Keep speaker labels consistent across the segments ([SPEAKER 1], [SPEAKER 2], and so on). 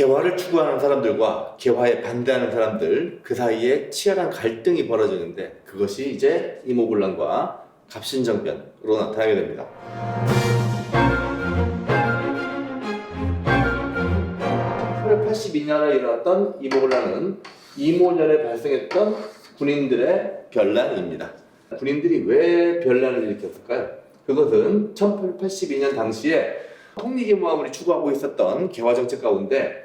[SPEAKER 1] 개화를 추구하는 사람들과 개화에 반대하는 사람들 그 사이에 치열한 갈등이 벌어지는데 그것이 이제 이모군란과 갑신정변으로 나타나게 됩니다. 1882년에 일어났던 이모군란은 이모년에 발생했던 군인들의 변란입니다. 군인들이 왜 변란을 일으켰을까요? 그것은 1882년 당시에 통리계모함을 추구하고 있었던 개화정책 가운데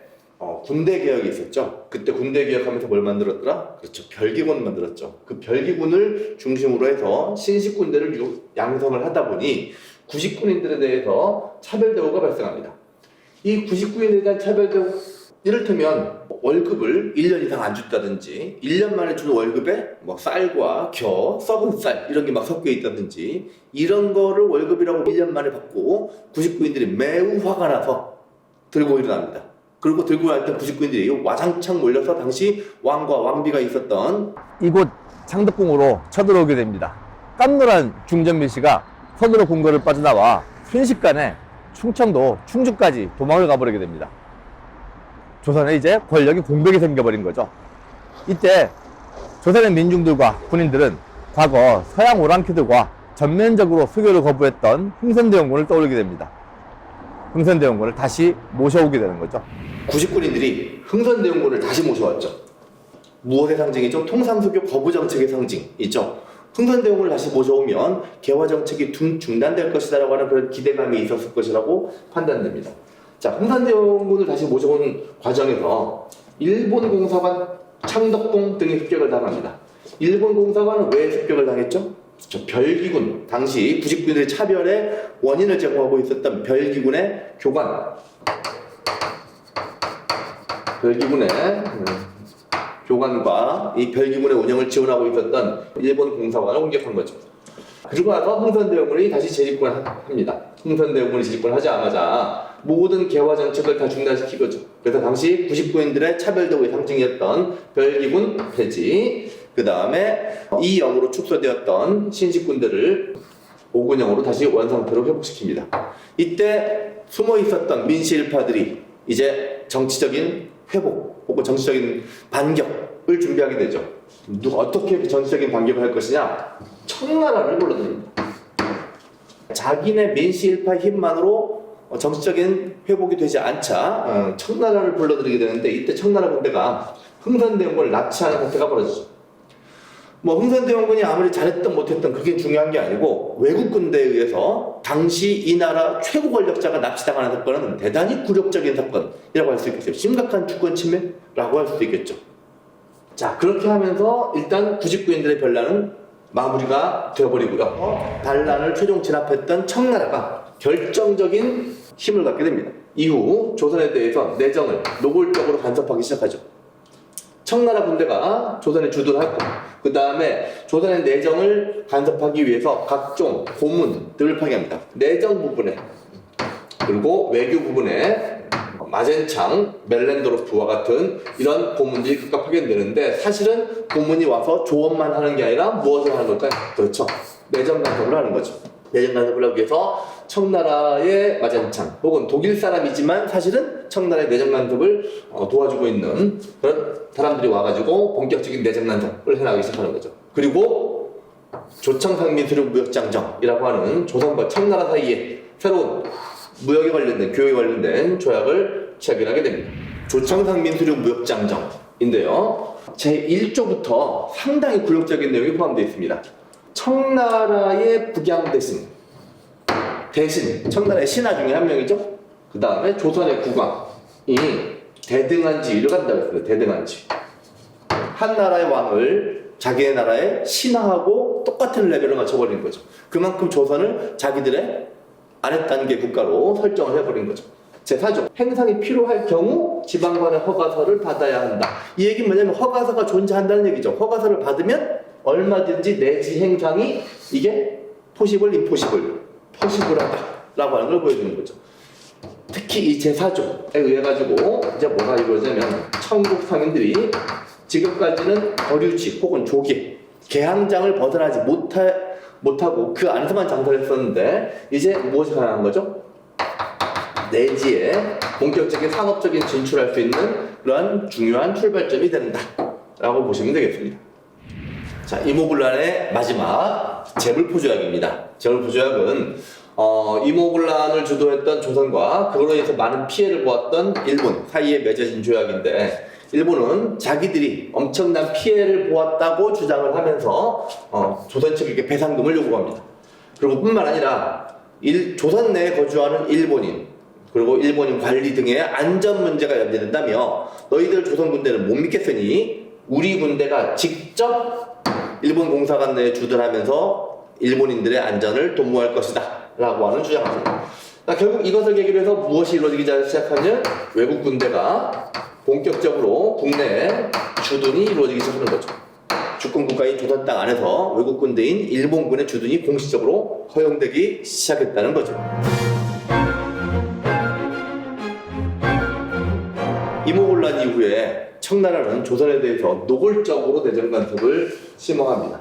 [SPEAKER 1] 군대 개혁이 있었죠. 그때 군대 개혁하면서 뭘 만들었더라? 그렇죠. 별기군을 만들었죠. 그 별기군을 중심으로 해서 신식군대를 양성을 하다 보니 구식군인들에 대해서 차별대우가 발생합니다. 이 구식군인에 대한 차별대우, 이를테면 월급을 1년 이상 안 줬다든지 1년 만에 주는 월급에 뭐 쌀과 겨, 썩은 쌀 이런 게 막 섞여 있다든지 이런 거를 월급이라고 1년 만에 받고 구식군인들이 매우 화가 나서 들고 일어납니다. 그리고 들고 날 때 구식군인들이 와장창 몰려서 당시 왕과 왕비가 있었던
[SPEAKER 2] 이곳 창덕궁으로 쳐들어오게 됩니다. 깜놀한 중전밀씨가 서두로 궁궐을 빠져나와 순식간에 충청도 충주까지 도망을 가버리게 됩니다. 조선에 이제 권력이 공백이 생겨버린 거죠. 이때 조선의 민중들과 군인들은 과거 서양 오랑캐들과 전면적으로 수교를 거부했던 흥선대원군을 떠올리게 됩니다. 흥선대원군을 다시 모셔오게 되는 거죠.
[SPEAKER 1] 구식군인들이 흥선대원군을 다시 모셔왔죠. 무엇의 상징이죠? 통상수교 거부 정책의 상징이죠. 흥선대원군을 다시 모셔오면 개화 정책이 중단될 것이다라고 하는 그런 기대감이 있었을 것이라고 판단됩니다. 자, 흥선대원군을 다시 모셔온 과정에서 일본 공사관 창덕궁 등이 습격을 당합니다. 일본 공사관은 왜 습격을 당했죠? 그렇죠. 별기군, 당시 구식군들의 차별의 원인을 제공하고 있었던 별기군의 교관, 별기군의 교관과 이 별기군의 운영을 지원하고 있었던 일본 공사관을 공격한 거죠. 그리고 나서 흥선대원군이 다시 재집권을 합니다. 흥선대원군이 재집권을 하자마자 모든 개화 정책을 다 중단시킨 거죠. 그래서 당시 구식군인들의 차별대우의 상징이었던 별기군 폐지, 그 다음에 이영으로 축소되었던 신식군대를 오군영으로 다시 원상태로 회복시킵니다. 이때 숨어 있었던 민씨일파들이 이제 정치적인 회복 혹은 정치적인 반격을 준비하게 되죠. 어떻게 정치적인 반격을 할 것이냐? 청나라를 불러들입니다. 자기네 민씨일파 힘만으로 정치적인 회복이 되지 않자 청나라를 불러들이게 되는데 이때 청나라 군대가 흥선대원군을 납치하는 사태가 벌어지죠. 뭐 흥선대원군이 아무리 잘했던 못했던 그게 중요한 게 아니고 외국 군대에 의해서 당시 이 나라 최고 권력자가 납치당하는 사건은 대단히 굴욕적인 사건이라고 할 수 있겠어요. 심각한 주권 침해라고 할 수도 있겠죠. 자, 그렇게 하면서 일단 구식군인들의 변란은 마무리가 되어버리고요. 반란을 최종 진압했던 청나라가 결정적인 힘을 갖게 됩니다. 이후 조선에 대해서 내정을 노골적으로 간섭하기 시작하죠. 청나라 군대가 조선에 주둔을 하고 그 다음에 조선의 내정을 간섭하기 위해서 각종 고문들을 파괴합니다. 내정 부분에 그리고 외교 부분에 마젠창, 멜렌도르프와 같은 이런 고문들이 각각 파견되는데 사실은 고문이 와서 조언만 하는 게 아니라 무엇을 하는 걸까요? 그렇죠. 내정 간섭을 하는 거죠. 내정 간섭을 하기 위해서 청나라의 마젠창 혹은 독일 사람이지만 사실은 청나라의 내정 간섭을 도와주고 있는 그런 사람들이 와가지고 본격적인 내정 간섭을 해나가기 시작하는 거죠. 그리고 조청상민수령 무역장정이라고 하는 조선과 청나라 사이에 새로운 무역에 관련된, 교역에 관련된 조약을 체결하게 됩니다. 조청상민수령 무역장정인데요. 제1조부터 상당히 굴욕적인 내용이 포함되어 있습니다. 청나라의 북양 대신 청나라의 신하 중에 한 명이죠. 그 다음에 조선의 국왕이 대등한지위를 간다고 했어요. 대등한지. 한 나라의 왕을 자기의 나라의 신하하고 똑같은 레벨로 맞춰버린 거죠. 그만큼 조선을 자기들의 아랫단계 국가로 설정을 해버린 거죠. 제4조, 행상이 필요할 경우 지방관의 허가서를 받아야 한다. 이 얘기는 뭐냐면 허가서가 존재한다는 얘기죠. 허가서를 받으면 얼마든지 내지 행상이 이게 포시블, 임포시블, 포시블하다라고 하는 걸 보여주는 거죠. 특히 이 제4조에 의해 가지고 이제 뭐가 이루어지냐면 청국 상인들이 지금까지는 거류지 혹은 조기, 개항장을 벗어나지 못하고 그 안에서만 장사를 했었는데 이제 무엇이 가능한 거죠? 내지에 본격적인 상업적인 진출할 수 있는 그러한 중요한 출발점이 된다라고 보시면 되겠습니다. 자, 이모군란의 마지막 제불포조약입니다. 제불포조약은 이모군란을 주도했던 조선과 그걸로 인해서 많은 피해를 보았던 일본 사이에 맺어진 조약인데, 일본은 자기들이 엄청난 피해를 보았다고 주장을 하면서 조선 측에게 배상금을 요구합니다. 그리고 뿐만 아니라 조선 내에 거주하는 일본인, 그리고 일본인 관리 등의 안전 문제가 연재된다며 너희들 조선 군대는 못 믿겠으니 우리 군대가 직접 일본 공사관 내에 주둔하면서 일본인들의 안전을 도모할 것이다 라고 하는 주장입니다. 결국 이것을 계기로 해서 무엇이 이루어지기 시작하면 외국 군대가 본격적으로 국내에 주둔이 이루어지기 시작하는 거죠. 주권 국가인 조선 땅 안에서 외국 군대인 일본군의 주둔이 공식적으로 허용되기 시작했다는 거죠. 이모군란 이후에 청나라는 조선에 대해서 노골적으로 내정 간섭을 심화합니다.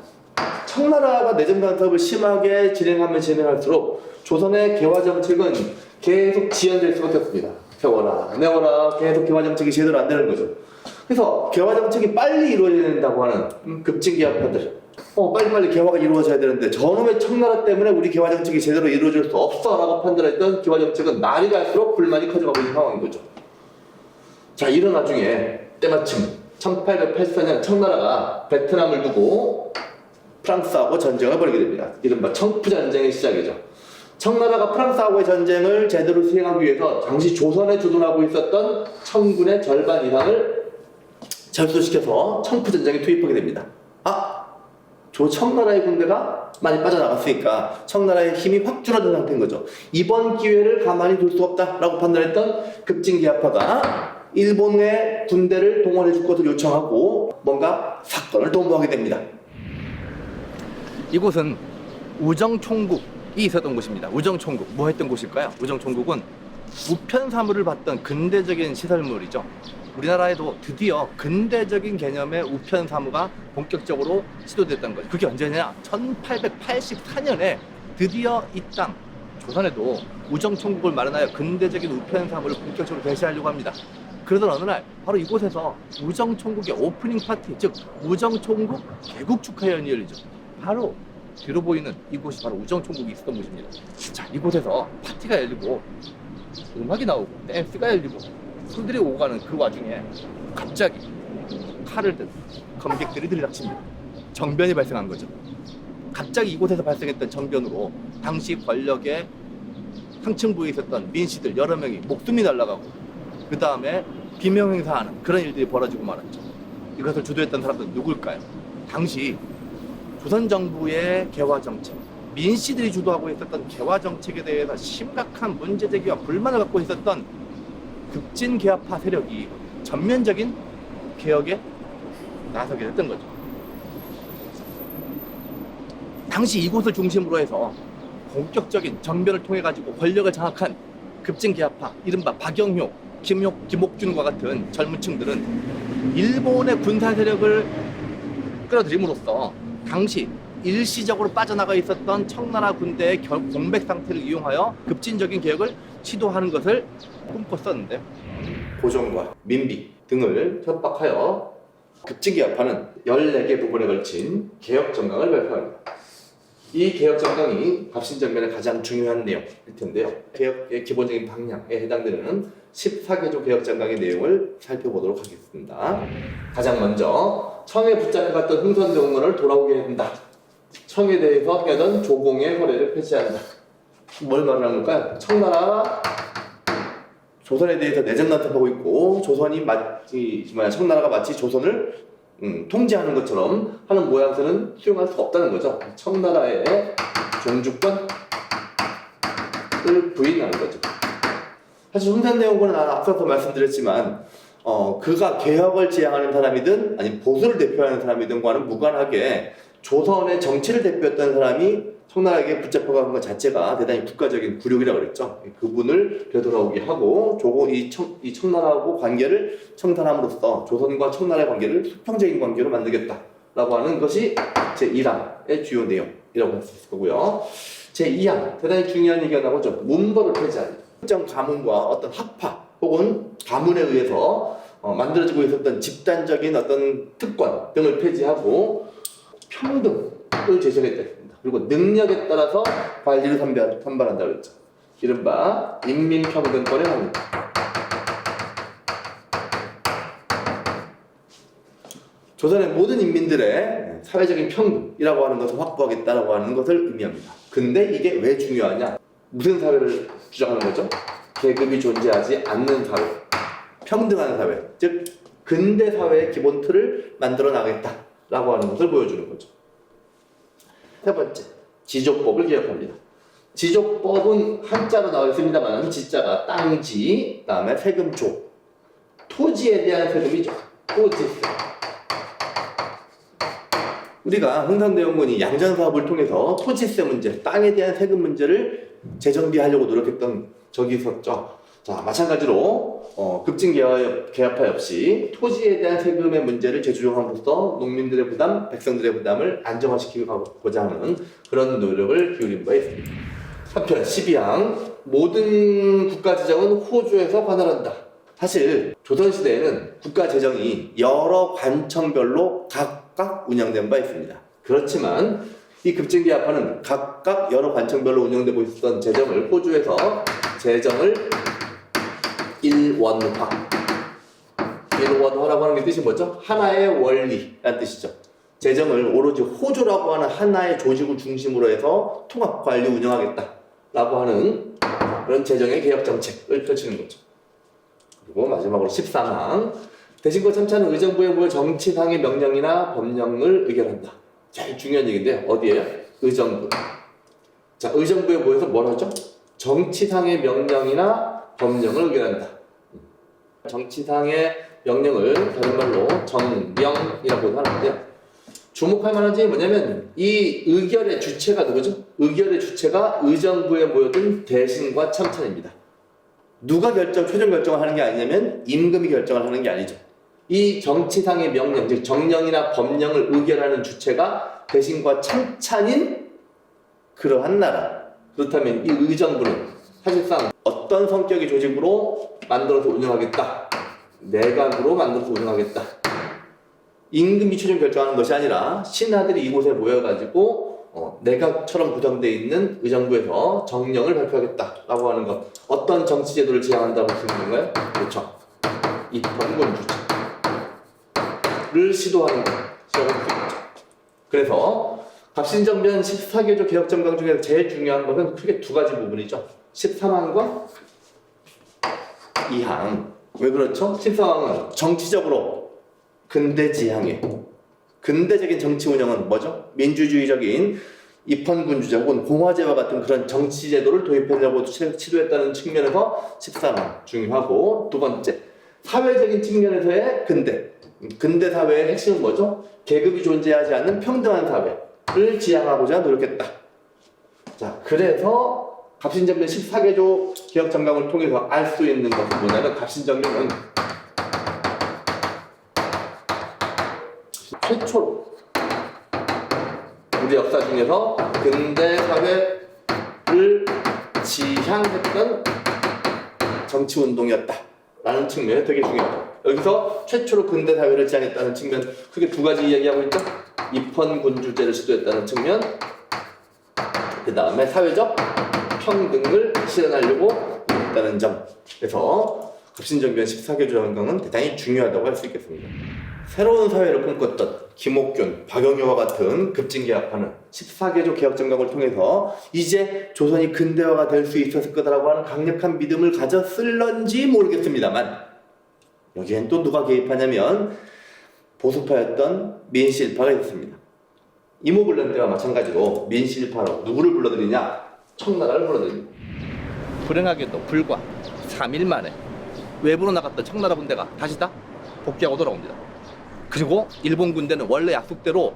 [SPEAKER 1] 청나라가 내정 간섭을 심하게 진행할수록 조선의 개화 정책은 계속 지연될 수밖에 없습니다. 세워라 내워라 계속 개화 정책이 제대로 안 되는 거죠. 그래서 개화 정책이 빨리 이루어져야 된다고 하는 급진기합파들, 빨리빨리 개화가 이루어져야 되는데 저놈의 청나라 때문에 우리 개화 정책이 제대로 이루어질 수 없어 라고 판단했던 개화 정책은 날이 갈수록 불만이 커져가고 있는 상황인 거죠. 자, 이런 와중에 때마침 1884년 청나라가 베트남을 두고 프랑스하고 전쟁을 벌이게 됩니다. 이른바 청푸전쟁의 시작이죠. 청나라가 프랑스하고의 전쟁을 제대로 수행하기 위해서 당시 조선에 주둔하고 있었던 청군의 절반 이상을 절소시켜서 청푸전쟁에 투입하게 됩니다. 청나라의 군대가 많이 빠져나갔으니까 청나라의 힘이 확 줄어든 상태인 거죠. 이번 기회를 가만히 둘 수 없다라고 판단했던 급진기합파가 일본의 군대를 동원해 줄 것을 요청하고 뭔가 사건을 도모하게 됩니다. 이곳은 우정총국이 있었던 곳입니다. 우정총국, 뭐 했던 곳일까요? 우정총국은 우편사물을 받던 근대적인 시설물이죠. 우리나라에도 드디어 근대적인 개념의 우편사무가 본격적으로 시도됐던 거죠. 그게 언제냐? 1884년에 드디어 이 땅 조선에도 우정총국을 마련하여 근대적인 우편사무를 본격적으로 개시하려고 합니다. 그러던 어느 날 바로 이곳에서 우정총국의 오프닝 파티, 즉 우정총국 개국 축하연이 열리죠. 바로 뒤로 보이는 이곳이 바로 우정총국이 있었던 곳입니다. 자, 이곳에서 파티가 열리고 음악이 나오고 댄스가 열리고 술들이 오고 가는 그 와중에 갑자기 칼을 든 검객들이 들이닥칩니다. 정변이 발생한 거죠. 갑자기 이곳에서 발생했던 정변으로 당시 권력의 상층부에 있었던 민씨들 여러 명이 목숨이 날아가고, 그 다음에 비명행사하는 그런 일들이 벌어지고 말았죠. 이것을 주도했던 사람들은 누굴까요? 당시 조선 정부의 개화 정책, 민씨들이 주도하고 있었던 개화 정책에 대해서 심각한 문제 제기와 불만을 갖고 있었던 급진 개화파 세력이 전면적인 개혁에 나서게 됐던 거죠. 당시 이곳을 중심으로 해서 본격적인 정변을 통해 가지고 권력을 장악한 급진 개화파, 이른바 박영효, 김옥준과 같은 젊은 층들은 일본의 군사 세력을 끌어들임으로써 당시 일시적으로 빠져나가 있었던 청나라 군대의 공백 상태를 이용하여 급진적인 개혁을 시도하는 것을 꿈꿨었는데, 고종과 민비 등을 협박하여 급진개혁파는 14개 부분에 걸친 개혁정강을 발표합니다. 이 개혁정강이 갑신정변의 가장 중요한 내용일 텐데요. 개혁의 기본적인 방향에 해당되는 14개조 개혁정강의 내용을 살펴보도록 하겠습니다. 가장 먼저 청에 붙잡혀갔던 흥선대원군을 돌아오게 해야 된다. 청에 대해서 하던 조공의 허례를 폐지한다. 뭘 말하는 걸까요? 청나라 조선에 대해서 내정 간섭하고 있고, 청나라가 마치 조선을 통제하는 것처럼 하는 모양새는 수용할 수가 없다는 거죠. 청나라의 종주권을 부인하는 거죠. 사실 흥선대원군은 앞서서 말씀드렸지만 그가 개혁을 지향하는 사람이든 아니면 보수를 대표하는 사람이든과는 무관하게 조선의 정치를 대표했던 사람이 청나라에게 붙잡혀간 것 자체가 대단히 국가적인 굴욕이라고 그랬죠. 그분을 되돌아오게 하고 이 청나라하고 관계를 청산함으로써 조선과 청나라의 관계를 수평적인 관계로 만들겠다라고 하는 것이 제1항의 주요 내용이라고 할 수 있을 거고요. 제2항, 대단히 중요한 얘기가 나오죠. 문벌을 폐지하는. 특정 가문과 어떤 학파 혹은 가문에 의해서 만들어지고 있었던 집단적인 어떤 특권 등을 폐지하고 평등을 제시하겠다 했습니다. 그리고 능력에 따라서 관리를 선발한다고 했죠. 이른바 인민평등권의 확립. 조선의 모든 인민들의 사회적인 평등이라고 하는 것을 확보하겠다라고 하는 것을 의미합니다. 근데 이게 왜 중요하냐? 무슨 사회를 주장하는 거죠? 계급이 존재하지 않는 사회, 평등한 사회, 즉 근대 사회의 기본 틀을 만들어 나가겠다라고 하는 것을 보여주는 거죠. 세 번째, 지조법을 개혁합니다. 지조법은 한자로 나와 있습니다만 지자가 땅지, 그다음에 세금조, 토지에 대한 세금이죠. 토지세. 우리가 흥선대원군이 양전사업을 통해서 토지세 문제, 땅에 대한 세금 문제를 재정비하려고 노력했던 적이 있었죠. 자, 마찬가지로 급진개혁파 역시 토지에 대한 세금의 문제를 재조정함으로써 농민들의 부담, 백성들의 부담을 안정화시키고자 하는 그런 노력을 기울인 바 있습니다. 한편 12항 모든 국가재정은 호조에서 관할한다. 사실 조선시대에는 국가재정이 여러 관청별로 각각 운영된 바 있습니다. 그렇지만 이 급진개혁파는 각각 여러 관청별로 운영되고 있었던 재정을 호주에서 재정을 일원화라고 하는 게 뜻이 뭐죠? 하나의 원리라는 뜻이죠. 재정을 오로지 호조라고 하는 하나의 조직을 중심으로 해서 통합 관리 운영하겠다라고 하는 그런 재정의 개혁 정책을 펼치는 거죠. 그리고 마지막으로 13항 대신과 참차는 의정부의 모여 정치상의 명령이나 법령을 의결한다. 제일 중요한 얘기인데 어디에요? 의정부. 자, 의정부에 모여서 뭘 하죠? 정치상의 명령이나 법령을 의결한다. 정치상의 명령을 다른 말로 정명이라고 하는데요. 주목할 만한 점이 뭐냐면 이 의결의 주체가 누구죠? 의결의 주체가 의정부에 모여든 대신과 참찬입니다. 누가 최종 결정을 하는 게 아니냐면 임금이 결정을 하는 게 아니죠. 이 정치상의 명령, 즉 정령이나 법령을 의결하는 주체가 대신과 참찬인 그러한 나라. 그렇다면 이 의정부는 사실상 어떤 성격의 조직으로 만들어서 운영하겠다. 내각으로 만들어서 운영하겠다. 임금이 최종 결정하는 것이 아니라 신하들이 이곳에 모여가지고 내각처럼 구성되어 있는 의정부에서 정령을 발표하겠다라고 하는 것. 어떤 정치제도를 지향한다고 할 수 있는 건가요? 그렇죠. 입헌군주제를 시도하는 것. 그래서 갑신정변 14개조 개혁정강 중에서 제일 중요한 것은 크게 두 가지 부분이죠. 13항과 2항. 왜 그렇죠? 13항은 정치적으로 근대지향이에요. 근대적인 정치 운영은 뭐죠? 민주주의적인 입헌군주제 혹은 공화제와 같은 그런 정치제도를 도입하려고 시도했다는 측면에서 13항 중요하고, 두 번째 사회적인 측면에서의 근대 사회의 핵심은 뭐죠? 계급이 존재하지 않는 평등한 사회를 지향하고자 노력했다. 자, 그래서 갑신정변 14개조 개혁정강을 통해서 알 수 있는 것은 뭐냐면 갑신정변은 최초로 우리 역사 중에서 근대 사회를 지향했던 정치운동이었다라는 측면이 되게 중요하죠. 여기서 최초로 근대 사회를 지향했다는 측면, 크게 두 가지 이야기하고 있죠. 입헌군주제를 시도했다는 측면, 그 다음에 사회적 평등을 실현하려고 했다는 점. 그래서 갑신정변 14개조 정강은 대단히 중요하다고 할 수 있겠습니다. 새로운 사회를 꿈꿨던 김옥균, 박영효와 같은 급진개혁파는 14개조 개혁정강을 통해서 이제 조선이 근대화가 될 수 있었을 거다라고 하는 강력한 믿음을 가졌을런지 모르겠습니다만, 여기엔 또 누가 개입하냐면 보수파였던 민실파가 있었습니다. 이모군란 때와 마찬가지로 민실파로 누구를 불러들이냐? 청나라를 불러들입니다. 불행하게도 불과 3일 만에 외부로 나갔던 청나라 군대가 다시 다 복귀하고 돌아옵니다. 그리고 일본 군대는 원래 약속대로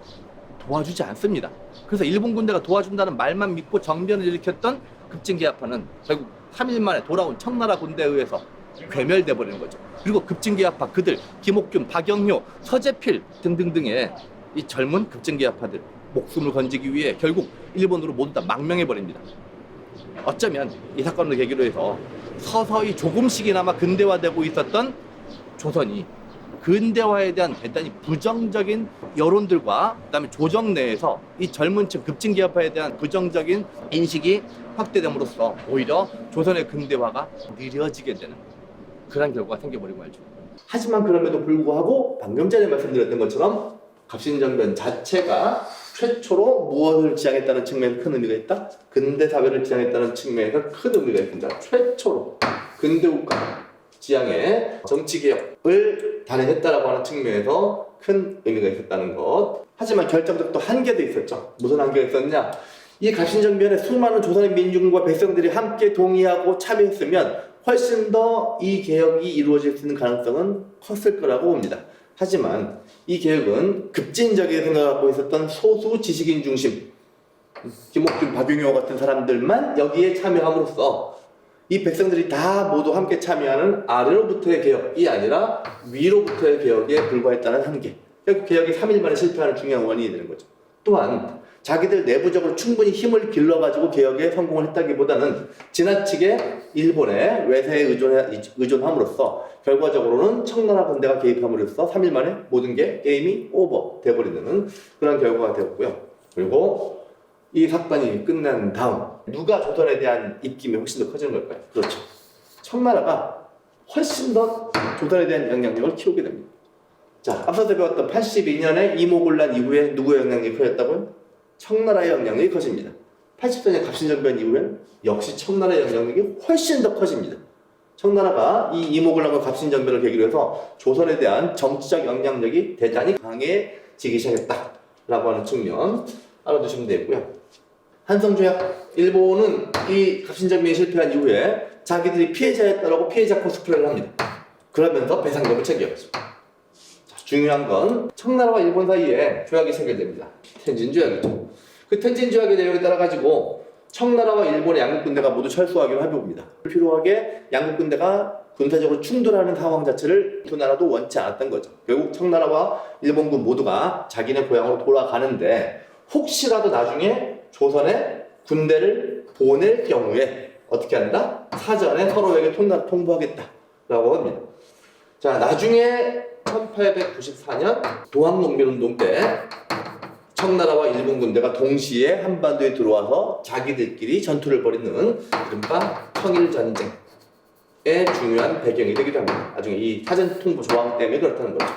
[SPEAKER 1] 도와주지 않습니다. 그래서 일본 군대가 도와준다는 말만 믿고 정변을 일으켰던 급진개혁파는 결국 3일 만에 돌아온 청나라 군대에 의해서 괴멸돼 버리는 거죠. 그리고 급진개혁파 그들 김옥균, 박영효, 서재필 등등등의 이 젊은 급진개혁파들 목숨을 건지기 위해 결국 일본으로 모두 다 망명해 버립니다. 어쩌면 이 사건을 계기로 해서
[SPEAKER 2] 서서히 조금씩이나마 근대화되고 있었던 조선이 근대화에 대한 대단히 부정적인 여론들과 그다음에 조정 내에서 이 젊은 층 급진기업화에 대한 부정적인 인식이 확대됨으로써 오히려 조선의 근대화가 느려지게 되는 그런 결과가 생겨버리고 말죠.
[SPEAKER 1] 하지만 그럼에도 불구하고 방금 전에 말씀드렸던 것처럼 갑신정변 자체가 최초로 무엇을 지향했다는 측면에서 큰 의미가 있다? 근대 사회를 지향했다는 측면에서 큰 의미가 있습니다. 최초로 근대국가 지향의 정치개혁을 단행했다라고 하는 측면에서 큰 의미가 있었다는 것. 하지만 결정적 또 한계도 있었죠. 무슨 한계가 있었냐? 이 갑신정변에 수많은 조선의 민중과 백성들이 함께 동의하고 참여했으면 훨씬 더 이 개혁이 이루어질 수 있는 가능성은 컸을 거라고 봅니다. 하지만 이 개혁은 급진적인 생각을 갖고 있었던 소수 지식인 중심, 김옥균, 박용효 같은 사람들만 여기에 참여함으로써 이 백성들이 다 모두 함께 참여하는 아래로부터의 개혁이 아니라 위로부터의 개혁에 불과했다는 한계. 결국 개혁이 3일 만에 실패하는 중요한 원인이 되는 거죠. 또한 자기들 내부적으로 충분히 힘을 길러가지고 개혁에 성공을 했다기보다는 지나치게 일본의 외세에 의존함으로써 결과적으로는 청나라 군대가 개입함으로써 3일 만에 모든 게 게임이 오버 돼버리는 그런 결과가 되었고요. 그리고 이 사건이 끝난 다음 누가 조선에 대한 입김이 훨씬 더 커지는 걸까요? 그렇죠. 청나라가 훨씬 더 조선에 대한 영향력을 키우게 됩니다. 자, 앞서서 배웠던 82년에 이모군란 이후에 누구의 영향력이 커졌다고요? 청나라의 영향력이 커집니다. 84년 갑신정변 이후엔 역시 청나라의 영향력이 훨씬 더 커집니다. 청나라가 이 이모군란과 갑신정변을 계기로 해서 조선에 대한 정치적 영향력이 대단히 강해지기 시작했다라고 하는 측면 알아두시면 되고요. 한성조약, 일본은 이 갑신정변이 실패한 이후에 자기들이 피해자였다라고 피해자 코스프레를 합니다. 그러면서 배상금을 챙겨야죠. 중요한 건 청나라와 일본 사이에 조약이 체결됩니다. 텐진조약이죠. 그 텐진조약의 내용에 따라 가지고 청나라와 일본의 양국 군대가 모두 철수하기로 합의합니다. 필요하게 양국 군대가 군사적으로 충돌하는 상황 자체를 두 나라도 원치 않았던 거죠. 결국 청나라와 일본군 모두가 자기네 고향으로 돌아가는데 혹시라도 나중에 조선에 군대를 보낼 경우에 어떻게 한다? 사전에 서로에게 통보하겠다라고 합니다. 자, 나중에 1894년 도항농민운동 때 청나라와 일본 군대가 동시에 한반도에 들어와서 자기들끼리 전투를 벌이는 이른바 청일전쟁의 중요한 배경이 되기도 합니다. 나중에 이 사전 통보 조항 때문에 그렇다는 거죠.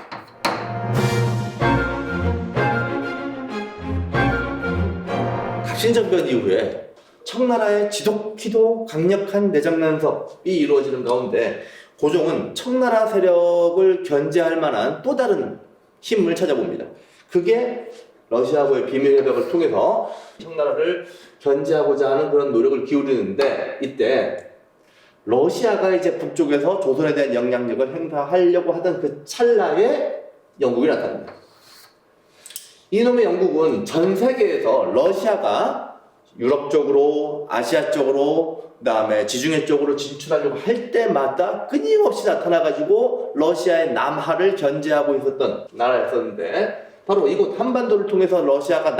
[SPEAKER 1] 갑신정변 이후에 청나라의 지독히도 강력한 내정난섭이 이루어지는 가운데 고종은 청나라 세력을 견제할 만한 또 다른 힘을 찾아봅니다. 그게 러시아하고의 비밀협약을 통해서 청나라를 견제하고자 하는 그런 노력을 기울이는데 이때 러시아가 이제 북쪽에서 조선에 대한 영향력을 행사하려고 하던 그 찰나에 영국이 나타납니다. 이놈의 영국은 전 세계에서 러시아가 유럽 쪽으로, 아시아 쪽으로, 그 다음에 지중해 쪽으로 진출하려고 할 때마다 끊임없이 나타나가지고 러시아의 남하를 견제하고 있었던 나라였었는데 바로 이곳 한반도를 통해서 러시아가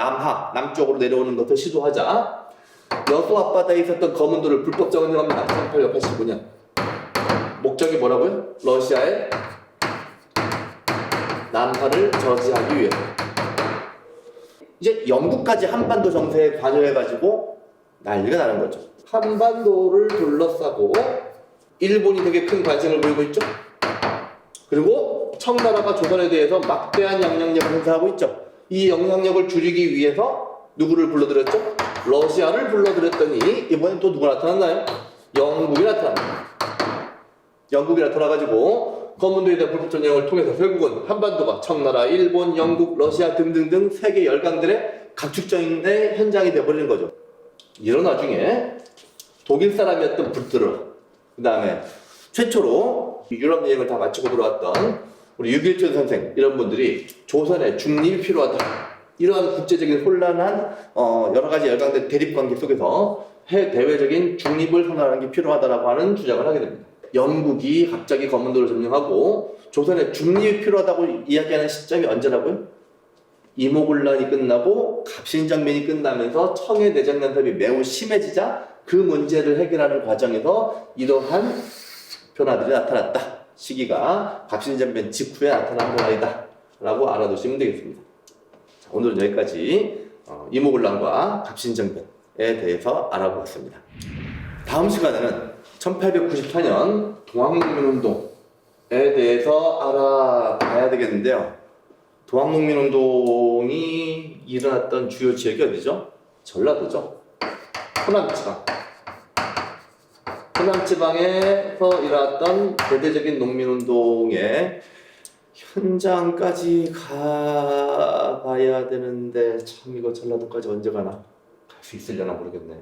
[SPEAKER 1] 남쪽으로 내려오는 것을 시도하자 여수 앞바다에 있었던 검은도를 불법 점령합니다. 1889년. 목적이 뭐라고요? 러시아의 남하를 저지하기 위해서. 이제 영국까지 한반도 정세에 관여해가지고 난리가 나는 거죠. 한반도를 둘러싸고 일본이 되게 큰 관심을 보이고 있죠. 그리고 청나라가 조선에 대해서 막대한 영향력을 행사하고 있죠. 이 영향력을 줄이기 위해서 누구를 불러들였죠? 러시아를 불러들였더니 이번엔 또 누가 나타났나요? 영국이 나타납니다. 영국이 나타나가지고 검은도에 대한 불법 전쟁을 통해서 결국은 한반도가 청나라, 일본, 영국, 러시아 등등등 세계 열강들의 각축전의 현장이 되어버리는 거죠. 이런 와중에 독일 사람이었던 부트러, 그 다음에 최초로 유럽 여행을 다 마치고 돌아왔던 우리 유길춘 선생, 이런 분들이 조선에 중립이 필요하다, 이러한 국제적인 혼란한 여러 가지 열강들 대립관계 속에서 대외적인 중립을 선언하는 게 필요하다라고 하는 주장을 하게 됩니다. 영국이 갑자기 검은도를 점령하고 조선에 중립이 필요하다고 이야기하는 시점이 언제라고요? 이모군란이 끝나고 갑신정변이 끝나면서 청해 내정난섭이 매우 심해지자 그 문제를 해결하는 과정에서 이러한 변화들이 나타났다. 시기가 갑신전변 직후에 나타난 건 아니다 라고 알아두시면 되겠습니다. 자, 오늘은 여기까지 이모곤란과 갑신전변에 대해서 알아보았습니다. 다음 시간에는 1894년 동학농민운동에 대해서 알아봐야 되겠는데요. 동학농민운동이 일어났던 주요 지역이 어디죠? 전라도죠. 호남지방. 호남지방에서 일어났던 대대적인 농민운동의 현장까지 가봐야 되는데 참 이거 전라도까지 언제 가나? 갈 수 있으려나 모르겠네.